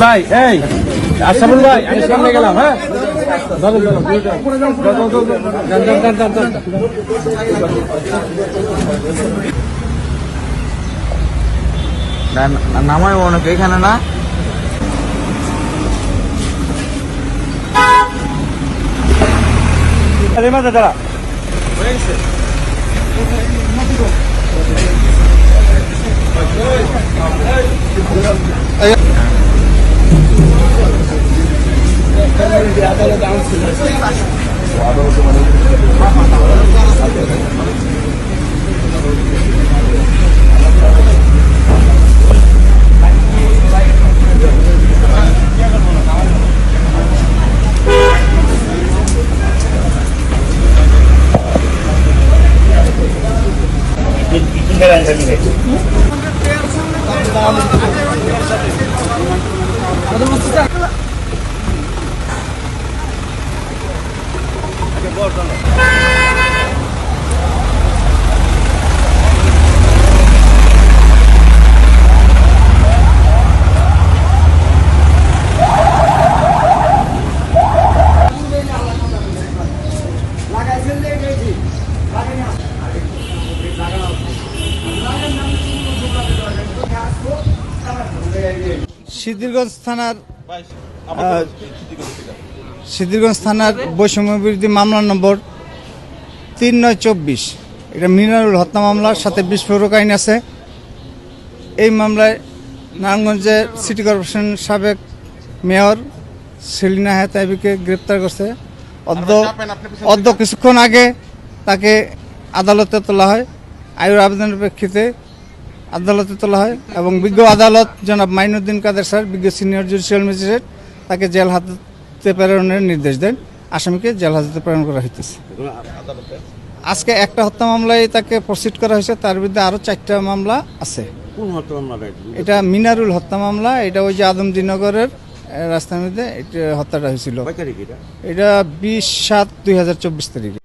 ভাই এই আশরাফুল ভাই আমি সামনে গেলাম। হ্যাঁ নামায় অনেক এখানে না দাঁড়া সিদ্ধিরগঞ্জ থানার বৈষম্য বিরোধী মামলা নম্বর 3924। এটা মিনারুল হত্যা মামলার সাথে বিস্ফোরক আইন আছে। এই মামলায় নারায়ণগঞ্জের সিটি কর্পোরেশন সাবেক মেয়র সেলিনা হায়াত আইবিকে গ্রেপ্তার করছে। অদ্য কিছুক্ষণ আগে তাকে আদালতে তোলা হয়। আয়ুর আবেদনের প্রেক্ষিতে আদালতে তোলা হয় এবং বিজ্ঞ আদালত জনাব মাইনুদ্দিন কাদের স্যার, বিজ্ঞ সিনিয়র জুডিশিয়াল ম্যাজিস্ট্রেট, তাকে জেল হাজতে প্রেরণের নির্দেশ দেন। আসামিকে জেল হাজতে প্রেরণ করা হইতেছে। আজকে একটা হত্যা মামলায় তাকে প্রসিড করা হয়েছে, তার বিরুদ্ধে আরও 4টা মামলা আছে। এটা মিনারুল হত্যা মামলা। এটা ওই যে আদমদিনগরের রাস্তার মধ্যে এটা হত্যাটা হয়েছিল। এটা 20/7/2024 তারিখে।